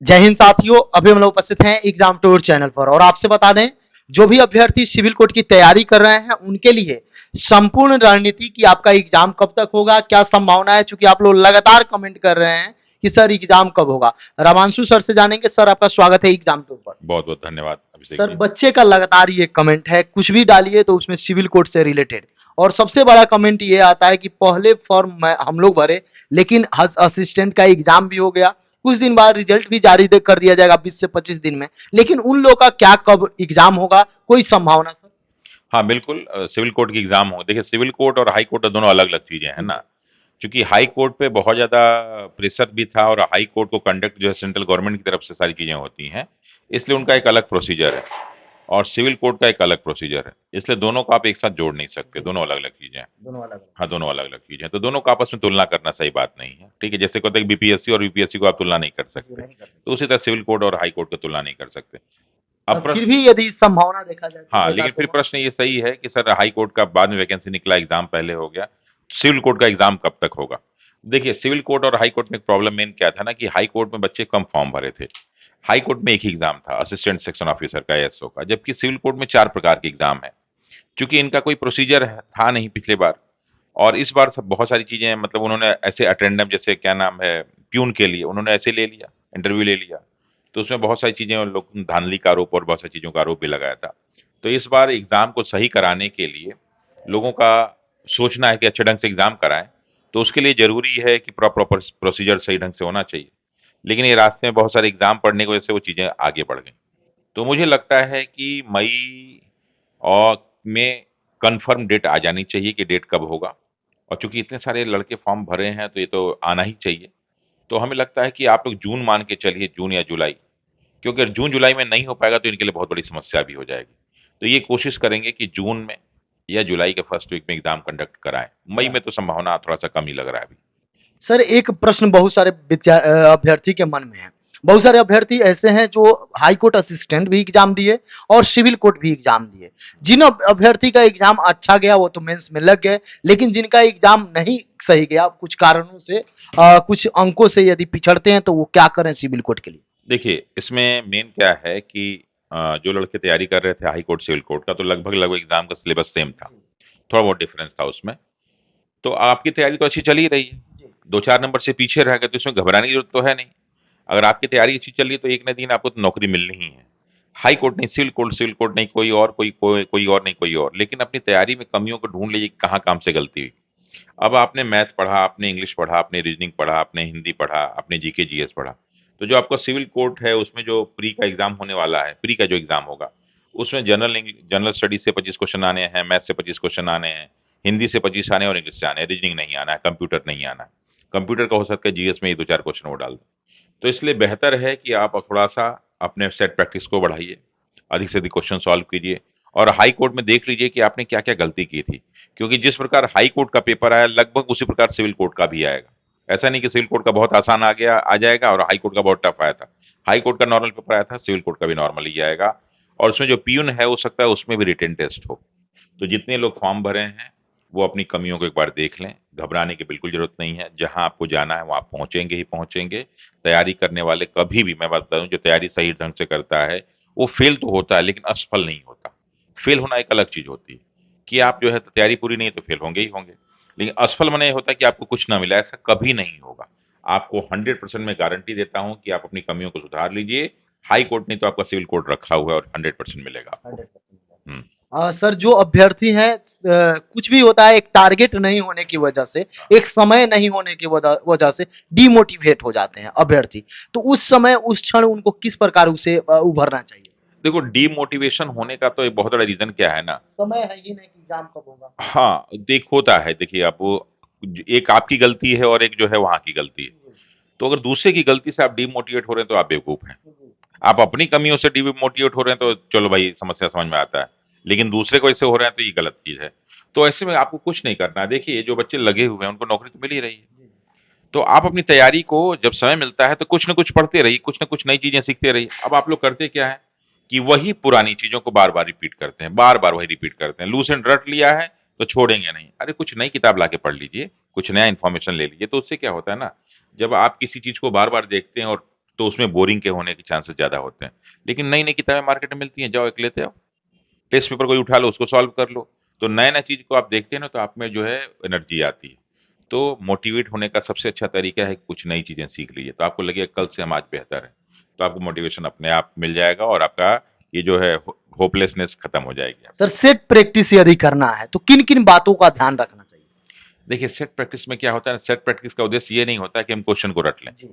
जय हिंद साथियों, अभी हम लोग उपस्थित हैं एग्जाम टूर चैनल पर और आपसे बता दें, जो भी अभ्यर्थी सिविल कोर्ट की तैयारी कर रहे हैं उनके लिए संपूर्ण रणनीति कि आपका एग्जाम कब तक होगा, क्या संभावना है। चूंकि आप लोग लगातार कमेंट कर रहे हैं कि सर एग्जाम कब होगा। रामांशु सर से जानेंगे। सर आपका स्वागत है एग्जाम टूर पर। बहुत बहुत धन्यवाद अभिषेक सर जी। बच्चे का लगातार ये कमेंट है, कुछ भी डालिए तो उसमें सिविल कोर्ट से रिलेटेड। और सबसे बड़ा कमेंट ये आता है कि पहले फॉर्म हम लोग भरे, लेकिन असिस्टेंट का एग्जाम भी हो गया, कुछ दिन बाद रिजल्ट भी जारी कर दिया जाएगा 20 से 25 दिन में, लेकिन उन लोगों का क्या कब एग्जाम होगा, कोई संभावना सर? हाँ, बिल्कुल सिविल कोर्ट की एग्ज़ाम हो देखिए सिविल कोर्ट और हाई कोर्ट तो दोनों अलग-अलग चीज़ें हैं जी ना। चूँकि हाई कोर्ट पे बहुत ज़्यादा प्रेशर भी था और हाई कोर्ट को कंडक्ट जो है सेंट्रल गवर्नमेंट की तरफ से सारी चीज़ें होती हैं, इसलिए उनका एक अलग प्रोसीजर है और सिविल कोर्ट का एक अलग प्रोसीजर है। इसलिए दोनों को आप एक साथ जोड़ नहीं सकते, जी, दोनों अलग-अलग चीज़ें हैं। दोनों अलग अलग। हाँ, दोनों अलग-अलग चीज़ें हैं, तो दोनों का आपस में तुलना करना सही बात नहीं है, ठीक है? जैसे कहते हैं कि बीपीएससी और यूपीएससी को आप तुलना नहीं कर जी, सकते, नहीं कर तो सकते। उसी तरह सिविल कोर्ट और हाई कोर्ट की तुलना नहीं कर सकते। अब फिर प्रश्न भी यदि संभावना देखा जाए तो हाँ, होगा लेकिन तो फिर होगा। प्रश्न ये सही है कि सर हाई कोर्ट का बाद में वैकेंसी निकला, एग्ज़ाम पहले हो गया, सिविल कोर्ट का एग्ज़ाम कब तक होगा? देखिए, सिविल कोर्ट और हाई कोर्ट में एक प्रॉब्लम मेन क्या था ना कि हाई कोर्ट में बच्चे कम फॉर्म भरे थे। हाई कोर्ट में एक ही एग्ज़ाम था, असिस्टेंट सेक्शन ऑफिसर का एएसओ का, जबकि सिविल कोर्ट में 4 प्रकार के एग्ज़ाम हैं। चूँकि इनका कोई प्रोसीजर था नहीं पिछले बार और इस बार सब बहुत सारी चीज़ें मतलब उन्होंने ऐसे अटेंडम जैसे क्या नाम है, प्यून के लिए उन्होंने ऐसे ले लिया, इंटरव्यू ले लिया। तो उसमें बहुत सारी चीज़ें और लोग धांधली का आरोप और बहुत सारी चीज़ों का आरोप भी लगाया था। तो इस बार एग्ज़ाम को सही कराने के लिए लोगों का सोचना है कि अच्छे ढंग से एग्ज़ाम कराएँ, तो उसके लिए ज़रूरी है कि प्रॉपर प्रोसीजर सही ढंग से होना चाहिए। लेकिन ये रास्ते में बहुत सारे एग्ज़ाम पढ़ने की वजह से वो चीज़ें आगे बढ़ गईं। तो मुझे लगता है कि मई और में कन्फर्म डेट आ जानी चाहिए कि डेट कब होगा और चूँकि इतने सारे लड़के फॉर्म भरे हैं, तो ये तो आना ही चाहिए। तो हमें लगता है कि आप लोग जून मान के चलिए, जून या जुलाई, क्योंकि अगर जून-जुलाई में नहीं हो पाएगा तो इनके लिए बहुत बड़ी समस्या भी हो जाएगी। तो ये कोशिश करेंगे कि जून में या जुलाई के फर्स्ट वीक में एग्ज़ाम कंडक्ट कराएँ। मई में तो संभावना थोड़ा-सा कम ही लग रहा है अभी। सर एक प्रश्न बहुत सारे अभ्यर्थी के मन में है। बहुत सारे अभ्यर्थी ऐसे हैं जो हाई कोर्ट असिस्टेंट भी एग्जाम दिए और सिविल कोर्ट भी एग्जाम दिए। जिन अभ्यर्थी का एग्जाम अच्छा गया वो तो मेंस में लग गए, लेकिन जिनका एग्जाम नहीं सही गया कुछ कारणों से, कुछ अंकों से यदि पिछड़ते हैं तो वो क्या करें सिविल कोर्ट के लिए? देखिए, इसमें मेन क्या है कि जो लड़के तैयारी कर रहे थे हाई कोर्ट, सिविल कोर्ट का तो लगभग-लगभग एग्ज़ाम का सिलेबस सेम था। थोड़ा बहुत डिफरेंस था उसमें। तो आपकी तैयारी तो अच्छी चल ही रही है। 2-4 नंबर से पीछे रह गए तो इसमें घबराने की ज़रूरत तो है नहीं। अगर आपकी तैयारी अच्छी चल रही है तो एक ना दिन आपको तो नौकरी मिलनी ही है। हाई कोर्ट नहीं, सिविल कोर्ट नहीं, कोई और कोई और नहीं कोई और। लेकिन अपनी तैयारी में कमियों को ढूँढ लीजिए कि कहाँ काम से गलती हुई। अब आपने मैथ पढ़ा, आपने इंग्लिश पढ़ा, आपने रीजनिंग पढ़ा, आपने हिंदी पढ़ा, आपने जीके, जीएस पढ़ा। तो जो आपका सिविल कोर्ट है उसमें जो प्री का एग्ज़ाम होने वाला है, प्री का जो एग्ज़ाम होगा, उसमें जनरल स्टडीज़ से 25 क्वेश्चन आने हैं, मैथ से 25 क्वेश्चन आने हैं, हिंदी से 25 आने हैं और इंग्लिश से आने हैं, रीजनिंग नहीं आना है, कंप्यूटर नहीं आना है। कंप्यूटर का हो सकता है जीएस में ये 2-4 क्वेश्चन वो डाल दें। तो इसलिए बेहतर है कि आप थोड़ा-सा अपने सेट प्रैक्टिस को बढ़ाइए, अधिक से अधिक क्वेश्चन सॉल्व कीजिए और हाई कोर्ट में देख लीजिए कि आपने क्या-क्या गलती की थी। क्योंकि जिस प्रकार हाई कोर्ट का पेपर आया लगभग उसी प्रकार सिविल कोर्ट का भी आएगा। ऐसा नहीं कि सिविल कोर्ट का बहुत आसान आ जाएगा और हाई कोर्ट का बहुत टफ आया था। हाई कोर्ट का नॉर्मल पेपर आया था, सिविल कोर्ट का भी नॉर्मल ही आएगा और उसमें जो पियून है हो सकता है उसमें भी रिटेन टेस्ट हो। तो जितने लोग फॉर्म भरे हैं, वो अपनी कमियों को एक बार देख लें, घबराने की बिल्कुल ज़रूरत नहीं है। जहाँ आपको जाना है वहाँ पहुँचेंगे ही पहुँचेंगे। तैयारी करने वाले कभी भी मैं बात बता दूँ जो तैयारी सही ढंग से करता है, वो फेल तो होता है लेकिन असफल नहीं होता। फेल होना एक अलग चीज़ होती है, कि आप जो है तैयारी पूरी नहीं है तो फेल होंगे ही होंगे। लेकिन असफल माने ये होता है कि आपको कुछ ना मिला, ऐसा कभी नहीं होगा। आपको 100% मैं गारंटी देता हूँ कि आप अपनी कमियों को सुधार लीजिए। हाई कोर्ट नहीं तो आपका सिविल कोर्ट रखा हुआ है और 100% मिलेगा आपको। 100%। हुँ। सर जो अभ्यर्थी हैं, कुछ भी होता है एक टारगेट नहीं होने की वजह से, एक समय नहीं होने की वजह से डिमोटिवेट हो जाते हैं अभ्यर्थी। तो उस समय उस क्षण उनको किस प्रकार उसे उभरना चाहिए? देखो डीमोटिवेशन होने का तो एक बहुत बड़ा रीज़न क्या है ना समय है ही नहीं कि एग्जाम कब होगा। हाँ, होता है देखिए आप वो एक आपकी गलती है और एक जो है वहाँ की गलती है। जी, तो अगर दूसरे की गलती से आप डीमोटिवेट हो रहे हैं तो आप बेवकूफ़ हैं। जी, आप अपनी कमियों से डीमोटिवेट हो रहे हैं तो चलो भाई समस्या समझ में आता है। लेकिन दूसरे को ऐसे हो रहे हैं तो ये गलत चीज़ है। तो ऐसे में आपको कुछ नहीं करना है। देखिए जो बच्चे लगे हुए हैं उनको नौकरी तो मिल ही रही है। जी, तो आप अपनी तैयारी को जब समय मिलता है तो कुछ न कुछ पढ़ते रहिए, कुछ न कुछ नई चीज़ें सीखते रहिए। अब आप लोग करते क्या हैं कि वही पुरानी चीज़ों को बार-बार रिपीट करते हैं, बार-बार वही रिपीट करते हैं। लूसेंट रट लिया है तो छोड़ेंगे नहीं। अरे कुछ नई किताब लाके पढ़ लीजिए, कुछ नया इन्फॉर्मेशन ले लीजिए, तो उससे क्या होता है ना, जब आप किसी चीज़ को बार-बार देखते हैं और तो उसमें बोरिंग के होने के चांसेस ज़्यादा होते हैं। लेकिन नई-नई किताबें मार्केट में मिलती हैं, जाओ एक लेते आओ। टेस्ट पेपर कोई उठा लो, उसको सॉल्व कर लो। तो नए-नए चीज़ को आप देखते हैं ना, तो आप में जो है एनर्जी आती है। तो मोटिवेट होने का सबसे अच्छा तरीका है कि कुछ नई चीज़ें सीख लीजिए, तो आपको लगेगा कल से हम आज बेहतर हैं। तो आपको मोटिवेशन अपने आप मिल जाएगा और आपका ये जो है होपलेसनेस खत्म हो जाएगी। सर सेट प्रैक्टिस यदि करना है तो किन-किन बातों का ध्यान रखना चाहिए? देखिए सेट प्रैक्टिस में क्या होता है ना, सेट प्रैक्टिस का उद्देश्य ये नहीं होता है कि हम क्वेश्चन को रट लें। जी।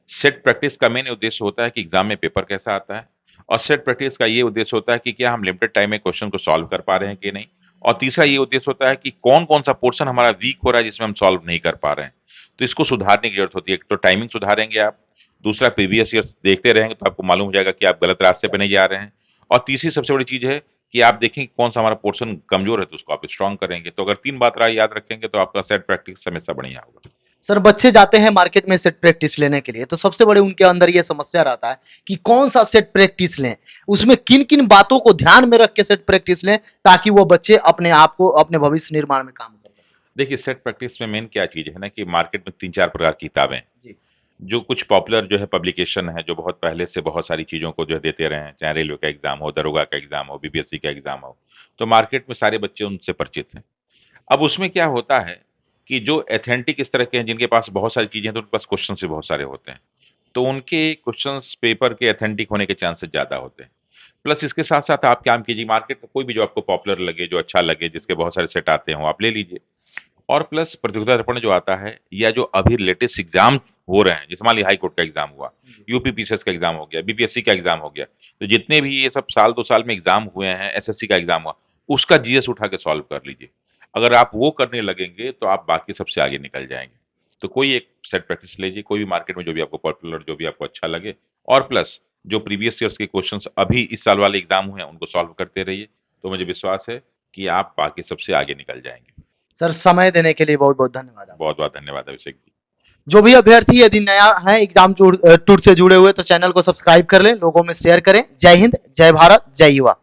सेट प्रैक्टिस का मेन उद्देश्य होता है कि एग्जाम में पेपर कैसा आता है, और सेट प्रैक्टिस का ये उद्देश्य होता है कि क्या हम लिमिटेड टाइम में क्वेश्चन को सॉल्व कर पा रहे हैं कि नहीं, और तीसरा ये उद्देश्य होता है कि कौन कौन सा पोर्शन हमारा वीक हो रहा है जिसमें हम सॉल्व नहीं कर पा रहे हैं, तो इसको सुधारने की जरूरत होती है। एक तो टाइमिंग सुधारेंगे आप, दूसरा प्रीवियस ईयर देखते रहेंगे तो आपको मालूम हो जाएगा कि आप गलत रास्ते पे नहीं जा रहे हैं, और तीसरी सबसे बड़ी चीज है कि आप देखें कि कौन सा हमारा पोर्शन कमजोर है तो उसको आप स्ट्रांग करेंगे। तो अगर तीन बात याद रखेंगे तो आपका सेट प्रैक्टिस हमेशा बढ़िया होगा। सर बच्चे जाते हैं मार्केट में सेट प्रैक्टिस लेने के लिए तो सबसे बड़े उनके अंदर ये समस्या रहता है कि कौन सा सेट प्रैक्टिस लें, उसमें किन-किन बातों को ध्यान में रख के सेट प्रैक्टिस लें ताकि वो बच्चे अपने आप को अपने भविष्य निर्माण में काम कर सकें? देखिए सेट प्रैक्टिस में मेन क्या चीज है ना कि मार्केट में तीन चार प्रकार की किताबें हैं। जी। जो कुछ पॉपुलर जो है पब्लिकेशन है, जो बहुत पहले से बहुत सारी चीज़ों को जो है देते रहे हैं, चाहे रेलवे का एग्ज़ाम हो, दरोगा का एग्ज़ाम हो, बीपीएससी का एग्ज़ाम हो, तो मार्केट में सारे बच्चे उनसे परिचित हैं। अब उसमें क्या होता है कि जो ऑथेंटिक इस तरह के हैं, जिनके पास बहुत सारी चीज़ें हैं, तो उनके पास क्वेश्चन्स भी बहुत सारे होते हैं। तो उनके क्वेश्चन्स पेपर के ऑथेंटिक होने के चांसेस ज़्यादा होते हैं। प्लस इसके साथ-साथ आप काम कीजिए, मार्केट का कोई भी जो आपको पॉपुलर लगे, जो अच्छा लगे, जिसके बहुत सारे सेट आते हों, आप ले लीजिए। और प्लस प्रतियोगिता दर्पण जो आता है, या जो अभी लेटेस्ट एग्जाम हो रहे हैं, जैसे मान लीजिए हाई कोर्ट का एग्जाम हुआ, यूपी पीसीएस का एग्जाम हो गया, बीपीएससी का एग्जाम हो गया, तो जितने भी ये सब साल 2 साल में एग्जाम हुए हैं, एसएससी का एग्जाम हुआ, उसका जीएस उठा के सॉल्व कर लीजिए। अगर आप वो करने लगेंगे तो आप बाकी सबसे आगे निकल जाएंगे। तो कोई एक सेट प्रैक्टिस लीजिए, कोई भी मार्केट में जो भी आपको पॉपुलर, जो भी आपको अच्छा लगे, और प्लस जो प्रीवियस ईयर्स के क्वेश्चंस अभी इस साल वाले एग्जाम हुए हैं उनको सॉल्व करते रहिए। तो मुझे विश्वास है कि आप बाकी सबसे आगे निकल जाएंगे। सर समय देने के लिए बहुत-बहुत धन्यवाद आपका। बहुत बहुत धन्यवाद अभिषेक जी। जो भी अभ्यर्थी यदि नया है एग्जाम टूर से जुड़े हुए तो चैनल को सब्सक्राइब कर लें, लोगों में शेयर करें। जय हिंद, जय भारत, जय युवा।